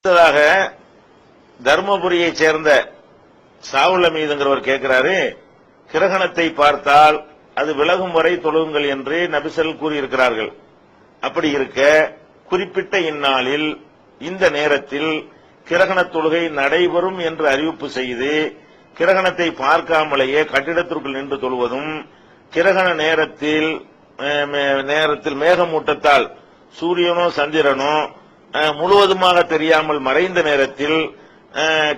அடுத்ததாக தர்மபுரியை சேர்ந்த சாவுல் மீதுங்கிறவர் கேட்கிறாரு, கிரகணத்தை பார்த்தால் அது விலகும் வரை தொழுகுங்கள் என்று நபிசல் கூறியிருக்கிறார்கள். அப்படி இருக்க குறிப்பிட்ட இந்நாளில் இந்த நேரத்தில் கிரகண தொழுகை நடைபெறும் என்று அறிவிப்பு செய்து கிரகணத்தை பார்க்காமலேயே கட்டிடத்திற்குள் நின்று தொழுவதும், கிரகண நேரத்தில் மேகமூட்டத்தால் சூரியனோ சந்திரனோ முழுவதுமாக தெரியாமல் மறைந்த நேரத்தில்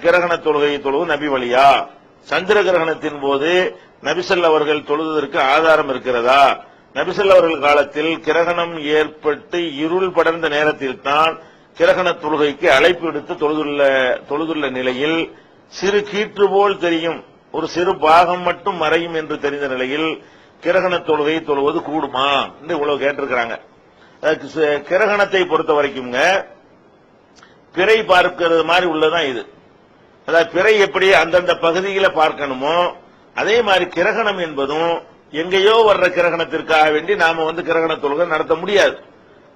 கிரகண தொழுகையை தொழுவது நபி வழியா? சந்திர கிரகணத்தின் போது நபிசல் அவர்கள் தொழுவதற்கு ஆதாரம் இருக்கிறதா? நபிசல் அவர்கள் காலத்தில் கிரகணம் ஏற்பட்டு இருள் படர்ந்த நேரத்தில் தான் கிரகண தொழுகைக்கு அழைப்பு விடுத்து தொழுதுள்ள நிலையில் சிறு கீற்று போல் தெரியும், ஒரு சிறு பாகம் மட்டும் மறையும் என்று தெரிந்த நிலையில் கிரகண தொழுகை தொழுவது கூடுமா என்று இவ்வளவு கேட்டிருக்கிறாங்க. கிரகணத்தை பொறுத்த வரைக்கும்ங்க பிறை பார்க்கிறது மாதிரி உள்ளதான் இது. அதாவது பிறை எப்படி அந்தந்த பகுதியில பார்க்கணுமோ அதே மாதிரி கிரகணம் என்பதும் எங்கேயோ வர்ற கிரகணத்திற்காக வேண்டி நாம கிரகண தொழுகை நடத்த முடியாது.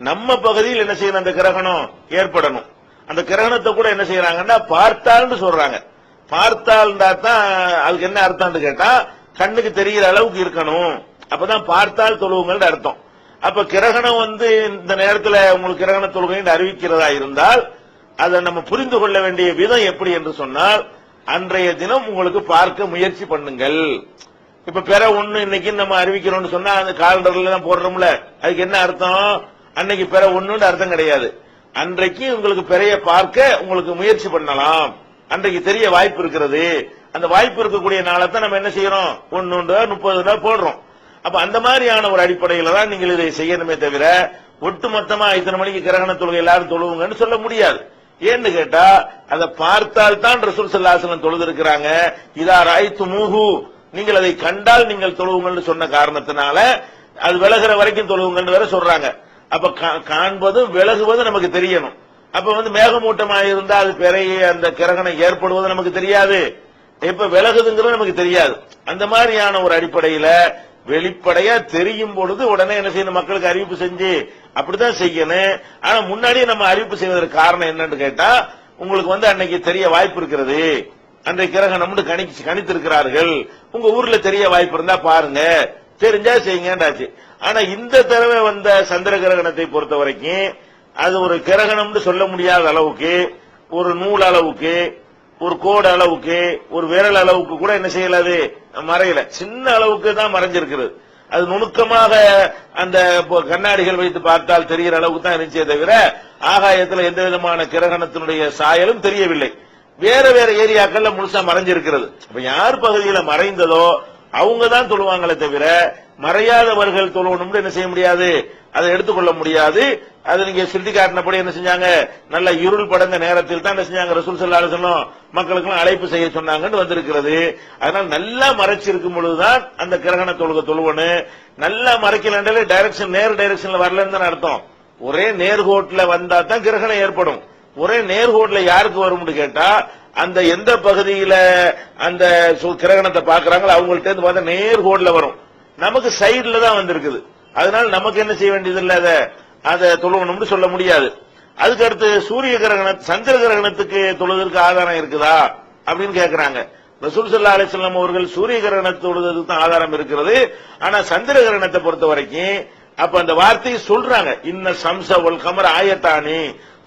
நம்ம பகுதியில் என்ன செய்யணும், அந்த கிரகணம் ஏற்படணும். அந்த கிரகணத்தை கூட என்ன செய்யறாங்கன்னா பார்த்தால்னு சொல்றாங்க. பார்த்தால் தான் அதுக்கு என்ன அர்த்தம் கேட்டா கண்ணுக்கு தெரிகிற அளவுக்கு இருக்கணும், அப்பதான் பார்த்தால் தொழுவுங்கள் அர்த்தம். அப்ப கிரகணம் இந்த நேரத்தில் உங்களுக்கு கிரகண தொழுகை அறிவிக்கிறதா இருந்தால் அதை நம்ம புரிந்து கொள்ள வேண்டிய விதம் எப்படி என்று சொன்னால், அன்றைய தினம் உங்களுக்கு பார்க்க முயற்சி பண்ணுங்கள். இப்ப பிற ஒண்ணு இன்னைக்கு நம்ம அறிவிக்கிறோம்னு சொன்னா அந்த காலண்டர்ல தான் போடுறோம்ல, அதுக்கு என்ன அர்த்தம்? அன்னைக்கு பிற ஒண்ணுன்னு அர்த்தம் கிடையாது. அன்றைக்கு உங்களுக்கு பிறைய பார்க்க உங்களுக்கு முயற்சி பண்ணலாம், அன்றைக்கு தெரிய வாய்ப்பு இருக்கிறது. அந்த வாய்ப்பு இருக்கக்கூடிய நாளை தான் நம்ம என்ன செய்யறோம், 1 30 போடுறோம். அப்ப அந்த மாதிரியான ஒரு அடிப்படையில தான் நீங்கள் இதை செய்யணுமே தவிர ஒட்டுமொத்தமா இத்தனை மணிக்கு கிரகண தொழுகை எல்லாரும் தொழுவுங்கன்னு சொல்ல முடியாது. ஏன்னு கேட்டா அதை பார்த்தால் தான் ரசூல் ஸல்லல்லாஹு அலைஹி வஸல்லம் தொழுதிருக்கிறாங்க. இதா ரஅய்துமூஹு, நீங்கள் அதை கண்டால் நீங்கள் தொழுவுங்கன்னு சொன்ன காரணத்தினால அது விலகிற வரைக்கும் தொழுவுங்கன்னு வேற சொல்றாங்க. அப்ப காண்பதும் விலகுவதும் நமக்கு தெரியணும். அப்ப மேகமூட்டமாக இருந்தா அது பெரிய அந்த கிரகணம் ஏற்படுவது நமக்கு தெரியாது, இப்ப விலகுதுங்கிறது நமக்கு தெரியாது. அந்த மாதிரியான ஒரு அடிப்படையில வெளிப்படையா தெரியும் பொழுது உடனே என்ன செய்யணும், மக்களுக்கு அறிவிப்பு செஞ்சு அப்படித்தான் செய்யணும். ஆனா முன்னாடியே நம்ம அறிவிப்பு செய்வதற்கு காரணம் என்னன்னு கேட்டா, உங்களுக்கு அன்னைக்கு தெரிய வாய்ப்பு இருக்கிறது, அன்றைக்கு கிரகணம்னு கணித்திருக்கிறார்கள், உங்க ஊர்ல தெரிய வாய்ப்பு இருந்தா பாருங்க, தெரிஞ்சா செய்யுங்கன்றாச்சு. ஆனா இந்த தடவை சந்திர கிரகணத்தை பொறுத்த வரைக்கும் அது ஒரு கிரகணம்னு சொல்ல முடியாத அளவுக்கு, ஒரு நூல் அளவுக்கு, ஒரு கோடு அளவுக்கு, ஒரு விரல் அளவுக்கு கூட என்ன செய்யலாது, மறையல. சின்ன அளவுக்கு தான் மறைஞ்சிருக்கிறது. அது நுணுக்கமாக அந்த கண்ணாடிகள் வைத்து பார்த்தால் தெரிகிற அளவுக்கு தான் இருந்துச்சே தவிர ஆகாயத்தில் எந்த விதமான கிரகணத்தினுடைய சாயலும் தெரியவில்லை. வேற வேற ஏரியாக்கள்ல முழுசா மறைஞ்சிருக்கிறது. அப்ப யார் பகுதியில மறைந்ததோ அவங்க தான் தொழுவாங்களே தவிர மறையாதவர்கள் தொழுவணும்னு என்ன செய்ய முடியாது, அதை எடுத்துக்கொள்ள முடியாது. அது நீங்க சுட்டி காட்டினபடி என்ன செஞ்சாங்க, நல்ல இருள் படந்த நேரத்தில் தான் என்ன செஞ்சாங்க, ரசூல் ஸல்லல்லாஹு அலைஹி வஸல்லம் மக்களுக்கு அழைப்பு செய்ய சொன்னாங்கன்னு வந்திருக்கிறது. அதனால நல்லா மறைச்சிருக்கும் பொழுதுதான் அந்த கிரகண தொழுவனு. நல்லா மறைக்கல டைரக்ஷன் நேர் டைரக்ஷன்ல வரலன்னு தான் அர்த்தம். ஒரே நேர்கோட்டில் வந்தா தான் கிரகணம் ஏற்படும். ஒரே நேர்கோட்டில் யாருக்கு வரும்னு கேட்டா அந்த எந்த பகுதியில அந்த கிரகணத்தை பாக்குறாங்களோ அவங்கள்ட்ட இருந்து பார்த்தா நேர்கோட்டில் வரும். நமக்கு சைடுல தான் வந்திருக்குது. அதனால நமக்கு என்ன செய்ய வேண்டியது இல்ல, அதை தொழுவணும்னு சொல்ல முடியாது. அதுக்கு அடுத்து சூரிய கிரகணம் சந்திர கிரகணத்துக்கு தொழுவதற்கு ஆதாரம் இருக்குதா அப்படின்னு கேட்கிறாங்க. ரசூல் ஸல்லல்லாஹு அலைஹி வஸல்லம் அவர்கள் சூரிய கிரகணத்தை தொழுவதற்கு தான் ஆதாரம் இருக்கிறது. ஆனா சந்திர கிரகணத்தை பொறுத்த வரைக்கும் அப்ப அந்த வார்த்தையை சொல்றாங்க, இன்ன ஷம்ஸ வல் கமர ஆயத்தானி,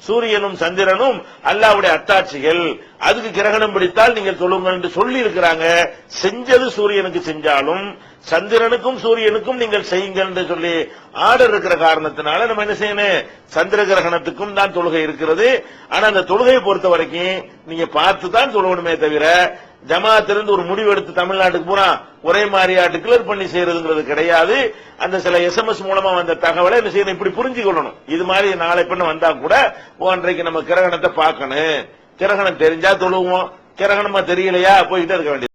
சூரியனும் சந்திரனும் அல்லாஹ்வுடைய அத்தாட்சிகள், அதுக்கு கிரகணம் பிடித்தால் நீங்கள் தொழுங்கள் என்று சொல்லி இருக்கிறாங்க. செஞ்சது சூரியனுக்கு செஞ்சாலும் சந்திரனுக்கும் சூரியனுக்கும் நீங்கள் செய்யுங்கள் என்று சொல்லி ஆர்டர் இருக்கிற காரணத்தினால நம்ம என்ன செய்யணும், சந்திர கிரகணத்துக்கும் தான் தொழுகை இருக்கிறது. ஆனா அந்த தொழுகையை பொறுத்த வரைக்கும் நீங்க பார்த்து தான் தொழுவணுமே தவிர ஜமாத்திலிருந்து ஒரு முடிவு எடுத்து தமிழ்நாட்டுக்கு பூரா ஒரே மாதிரியா டிக்ளேர் பண்ணி செய்யறதுங்கிறது கிடையாது. அந்த சில SMS மூலமா வந்த தகவலை என்ன செய்யணும், இப்படி புரிஞ்சுக்கொள்ளணும். இது மாதிரி நாளை பண்ண வந்தா கூட அன்றைக்கு நம்ம கிரகணத்தை பார்க்கணும், கிரகணம் தெரிஞ்சா தொழுவோம், கிரகணமா தெரியலையா போயிட்டே இருக்க வேண்டியது.